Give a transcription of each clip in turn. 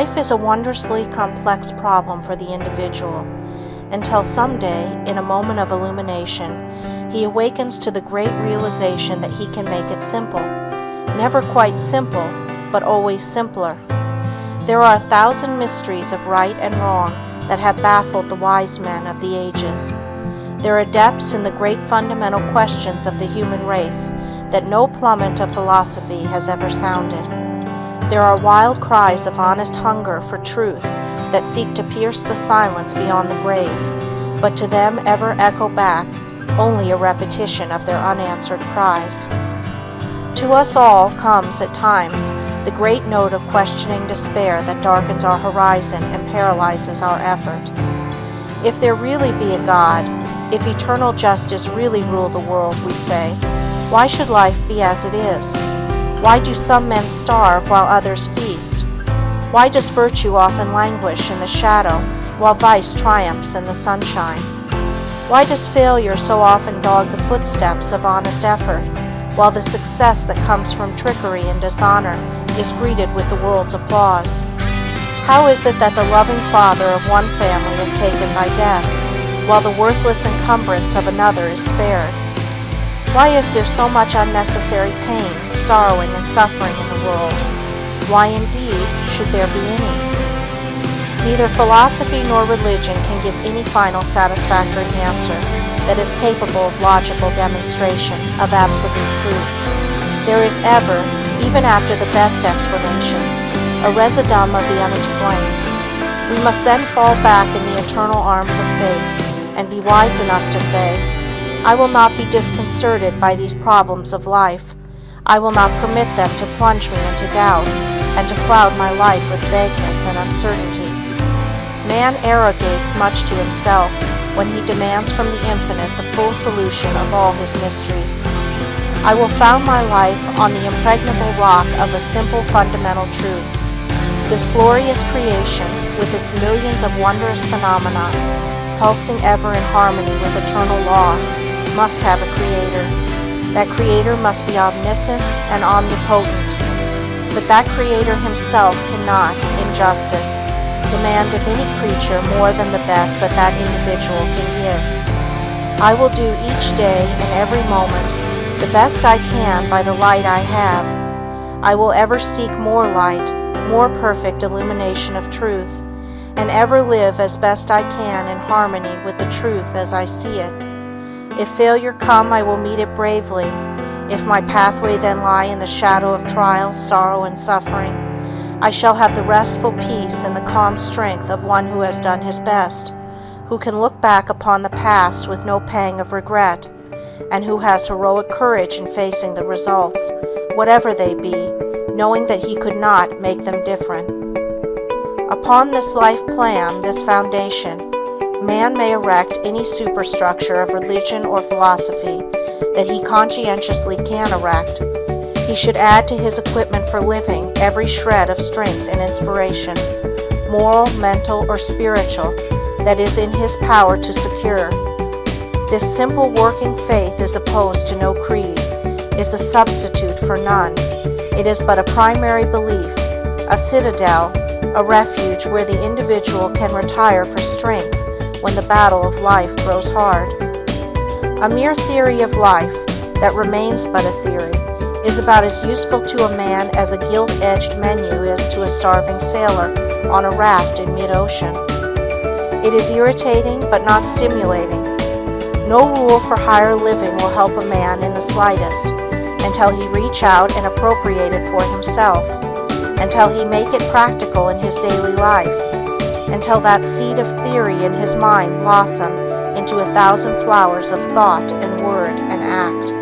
Life is a wondrously complex problem for the individual, until someday, in a moment of illumination, he awakens to the great realization that he can make it simple. Never quite simple, but always simpler. There are 1,000 mysteries of right and wrong that have baffled the wise men of the ages. There are depths in the great fundamental questions of the human race that no plummet of philosophy has ever sounded. There are wild cries of honest hunger for truth that seek to pierce the silence beyond the grave, but to them ever echo back only a repetition of their unanswered cries. To us all comes, at times, the great note of questioning despair that darkens our horizon and paralyzes our effort. If there really be a God, if eternal justice really rule the world, we say, why should life be as it is? Why do some men starve while others feast? Why does virtue often languish in the shadow while vice triumphs in the sunshine? Why does failure so often dog the footsteps of honest effort, while the success that comes from trickery and dishonor is greeted with the world's applause? How is it that the loving father of one family is taken by death, while the worthless incumbrance of another is spared? Why is there so much unnecessary pain, sorrowing, and suffering in the world? Why indeed should there be any? Neither philosophy nor religion can give any final satisfactory answer that is capable of logical demonstration of absolute truth. There is ever, even after the best explanations, a residuum of the unexplained. We must then fall back in the eternal arms of faith and be wise enough to say, I will not be disconcerted by these problems of life. I will not permit them to plunge me into doubt and to cloud my life with vagueness and uncertainty. Man arrogates much to himself when he demands from the infinite the full solution of all his mysteries. I will found my life on the impregnable rock of a simple fundamental truth. This glorious creation, with its millions of wondrous phenomena, pulsing ever in harmony with eternal law, must have a creator. That creator must be omniscient and omnipotent. But that creator himself cannot, in justice, demand of any creature more than the best that that individual can give. I will do each day and every moment the best I can by the light I have. I will ever seek more light, more perfect illumination of truth, and ever live as best I can in harmony with the truth as I see it. If failure come, I will meet it bravely. If my pathway then lie in the shadow of trial, sorrow, and suffering, I shall have the restful peace and the calm strength of one who has done his best, who can look back upon the past with no pang of regret, and who has heroic courage in facing the results, whatever they be, knowing that he could not make them different. Upon this life plan, this foundation, man may erect any superstructure of religion or philosophy that he conscientiously can erect. He should add to his equipment for living every shred of strength and inspiration, moral, mental, or spiritual, that is in his power to secure. This simple working faith is opposed to no creed, is a substitute for none. It is but a primary belief, a citadel, a refuge where the individual can retire for strength when the battle of life grows hard. A mere theory of life, that remains but a theory, is about as useful to a man as a gilt-edged menu is to a starving sailor on a raft in mid-ocean. It is irritating but not stimulating. No rule for higher living will help a man in the slightest until he reach out and appropriate it for himself, until he make it practical in his daily life, until that seed of theory in his mind blossom into 1,000 flowers of thought and word and act.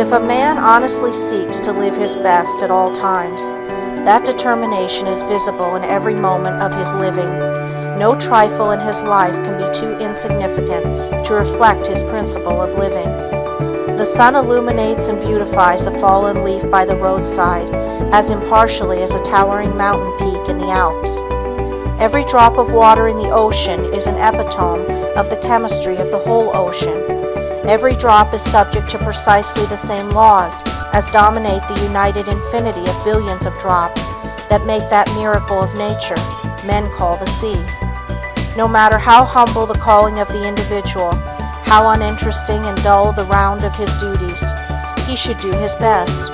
If a man honestly seeks to live his best at all times, that determination is visible in every moment of his living. No trifle in his life can be too insignificant to reflect his principle of living. The sun illuminates and beautifies a fallen leaf by the roadside as impartially as a towering mountain peak in the Alps. Every drop of water in the ocean is an epitome of the chemistry of the whole ocean. Every drop is subject to precisely the same laws as dominate the united infinity of billions of drops that make that miracle of nature men call the sea. No matter how humble the calling of the individual, how uninteresting and dull the round of his duties, he should do his best.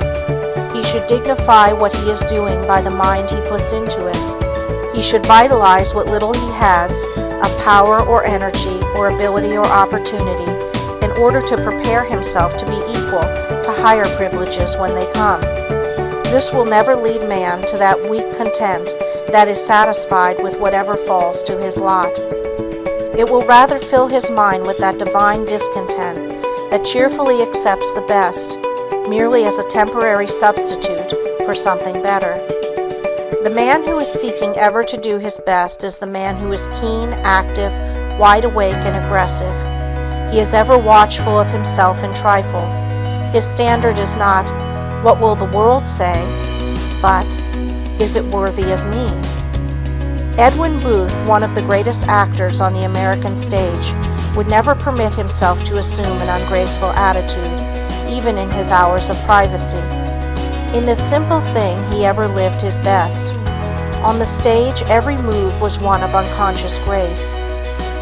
He should dignify what he is doing by the mind he puts into it. He should vitalize what little he has of power or energy or ability or opportunity in order to prepare himself to be equal to higher privileges when they come. This will never lead man to that weak content that is satisfied with whatever falls to his lot. It will rather fill his mind with that divine discontent that cheerfully accepts the best, merely as a temporary substitute for something better. The man who is seeking ever to do his best is the man who is keen, active, wide awake, and aggressive. He is ever watchful of himself in trifles. His standard is not, "What will the world say?" but, "Is it worthy of me?" Edwin Booth, one of the greatest actors on the American stage, would never permit himself to assume an ungraceful attitude, even in his hours of privacy. In this simple thing he ever lived his best. On the stage, every move was one of unconscious grace.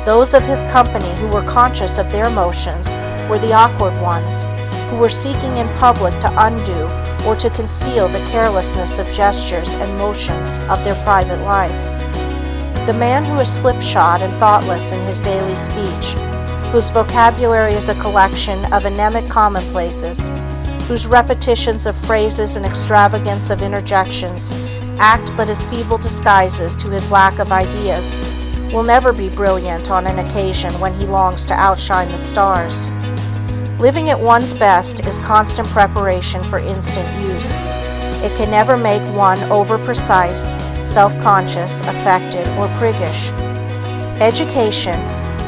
Those of his company who were conscious of their motions were the awkward ones, who were seeking in public to undo or to conceal the carelessness of gestures and motions of their private life. The man who is slipshod and thoughtless in his daily speech, whose vocabulary is a collection of anemic commonplaces, whose repetitions of phrases and extravagance of interjections act but as feeble disguises to his lack of ideas, will never be brilliant on an occasion when he longs to outshine the stars. Living at one's best is constant preparation for instant use. It can never make one over-precise, self-conscious, affected, or priggish. Education,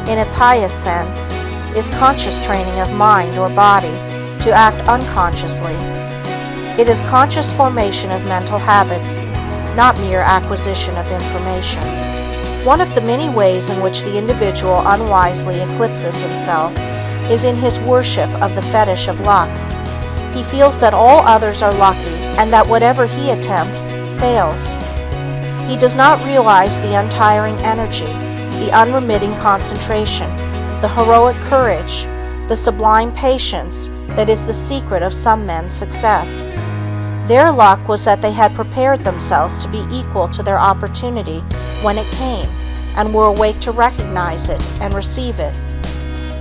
in its highest sense, is conscious training of mind or body to act unconsciously. It is conscious formation of mental habits, not mere acquisition of information. One of the many ways in which the individual unwisely eclipses himself is in his worship of the fetish of luck. He feels that all others are lucky and that whatever he attempts fails. He does not realize the untiring energy, the unremitting concentration, the heroic courage, the sublime patience that is the secret of some men's success. Their luck was that they had prepared themselves to be equal to their opportunity when it came, and were awake to recognize it and receive it.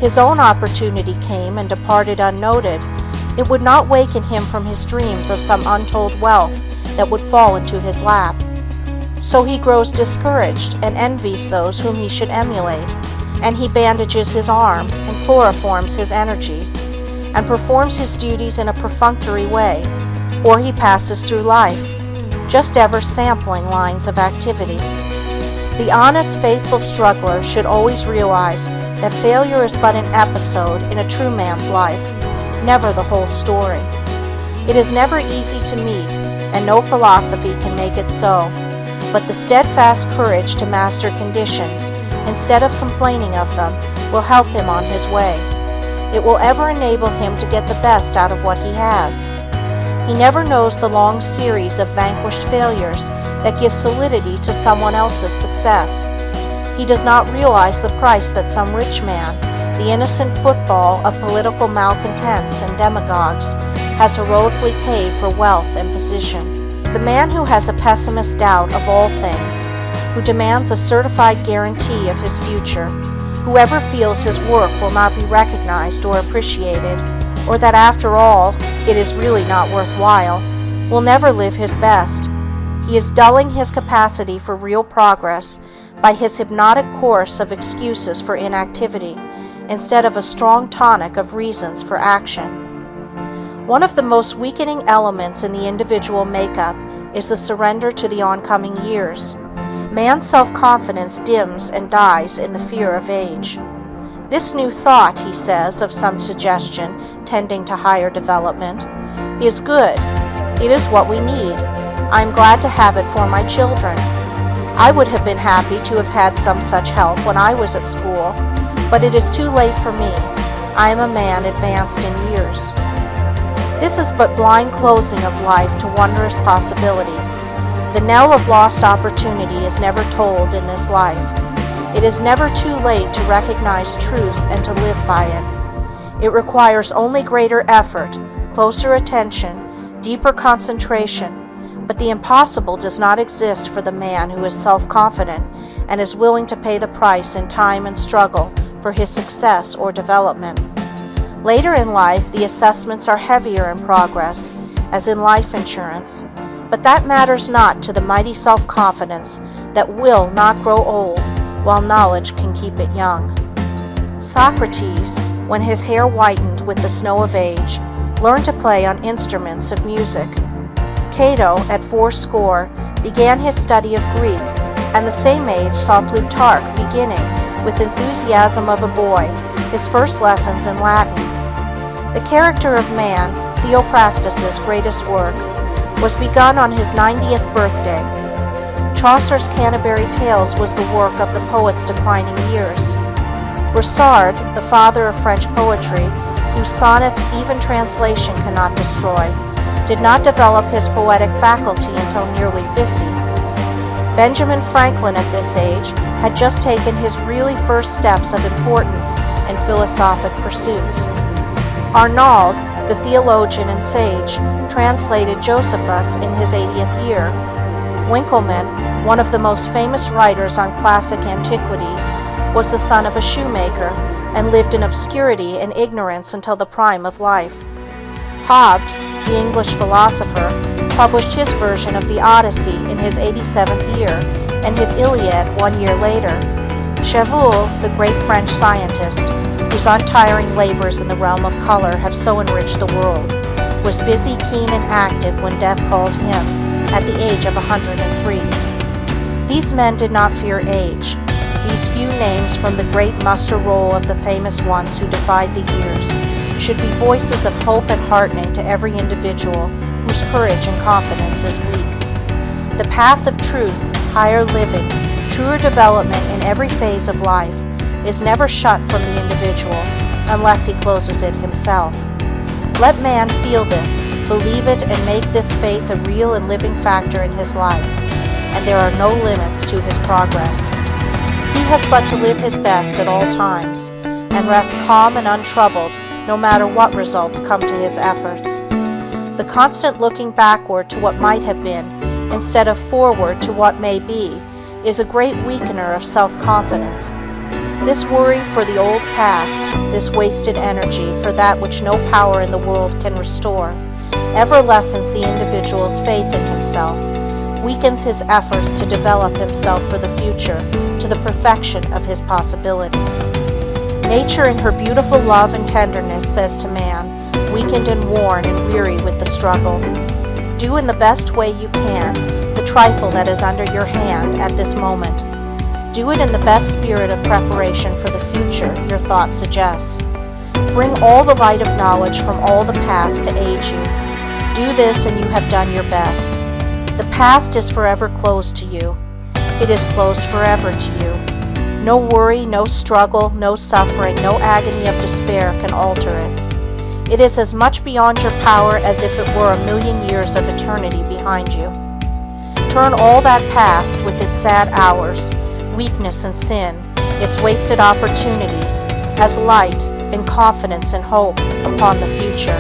His own opportunity came and departed unnoted. It would not waken him from his dreams of some untold wealth that would fall into his lap. So he grows discouraged and envies those whom he should emulate, and he bandages his arm and chloroforms his energies, and performs his duties in a perfunctory way, or he passes through life, just ever sampling lines of activity. The honest, faithful struggler should always realize that failure is but an episode in a true man's life, never the whole story. It is never easy to meet, and no philosophy can make it so, but the steadfast courage to master conditions, instead of complaining of them, will help him on his way. It will ever enable him to get the best out of what he has. He never knows the long series of vanquished failures that give solidity to someone else's success. He does not realize the price that some rich man, the innocent football of political malcontents and demagogues, has heroically paid for wealth and position. The man who has a pessimist's doubt of all things, who demands a certified guarantee of his future, whoever feels his work will not be recognized or appreciated, or that after all it is really not worthwhile, will never live his best. He is dulling his capacity for real progress by his hypnotic course of excuses for inactivity, instead of a strong tonic of reasons for action. One of the most weakening elements in the individual makeup is the surrender to the oncoming years. Man's self-confidence dims and dies in the fear of age. This new thought, he says, of some suggestion tending to higher development, is good. It is what we need. I am glad to have it for my children. I would have been happy to have had some such help when I was at school, but it is too late for me. I am a man advanced in years. This is but blind closing of life to wondrous possibilities. The knell of lost opportunity is never tolled in this life. It is never too late to recognize truth and to live by it. It requires only greater effort, closer attention, deeper concentration, but the impossible does not exist for the man who is self-confident and is willing to pay the price in time and struggle for his success or development. Later in life, the assessments are heavier in progress, as in life insurance, but that matters not to the mighty self-confidence that will not grow old, while knowledge can keep it young. Socrates, when his hair whitened with the snow of age, learned to play on instruments of music. Cato, at 80, began his study of Greek, and the same age saw Plutarch beginning, with enthusiasm of a boy, his first lessons in Latin. The Character of Man, Theophrastus's greatest work, was begun on his 90th birthday. Chaucer's Canterbury Tales was the work of the poet's declining years. Ronsard, the father of French poetry, whose sonnets even translation cannot destroy, did not develop his poetic faculty until nearly 50. Benjamin Franklin at this age had just taken his really first steps of importance in philosophic pursuits. Arnauld, the theologian and sage, translated Josephus in his 80th year. Winckelmann, one of the most famous writers on classic antiquities, was the son of a shoemaker and lived in obscurity and ignorance until the prime of life. Hobbes, the English philosopher, published his version of the Odyssey in his 87th year and his Iliad 1 year later. Chevreul, the great French scientist, whose untiring labors in the realm of color have so enriched the world, was busy, keen, and active when death called him at the age of 103. These men did not fear age. These few names from the great muster roll of the famous ones who defied the years should be voices of hope and heartening to every individual whose courage and confidence is weak. The path of truth, higher living, truer development in every phase of life is never shut from the individual unless he closes it himself. Let man feel this, believe it, and make this faith a real and living factor in his life, and there are no limits to his progress. He has but to live his best at all times, and rest calm and untroubled no matter what results come to his efforts. The constant looking backward to what might have been, instead of forward to what may be, is a great weakener of self-confidence. This worry for the old past, this wasted energy for that which no power in the world can restore, ever lessens the individual's faith in himself, weakens his efforts to develop himself for the future to the perfection of his possibilities. Nature in her beautiful love and tenderness says to man, weakened and worn and weary with the struggle, do in the best way you can the trifle that is under your hand at this moment. Do it in the best spirit of preparation for the future your thought suggests. Bring all the light of knowledge from all the past to aid you. Do this and you have done your best. The past is forever closed to you. It is closed forever to you. No worry, no struggle, no suffering, no agony of despair can alter it. It is as much beyond your power as if it were 1,000,000 years of eternity behind you. Turn all that past with its sad hours, weakness and sin, its wasted opportunities, as light and confidence and hope upon the future.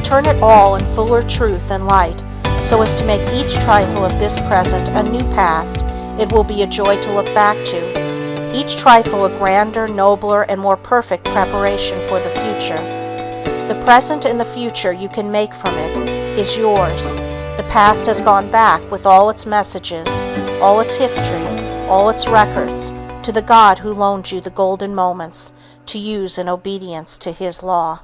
Turn it all in fuller truth and light, so as to make each trifle of this present a new past it will be a joy to look back to, each trifle a grander, nobler, and more perfect preparation for the future. The present and the future you can make from it is yours. The past has gone back with all its messages, all its history, all its records, to the God who loaned you the golden moments to use in obedience to His law.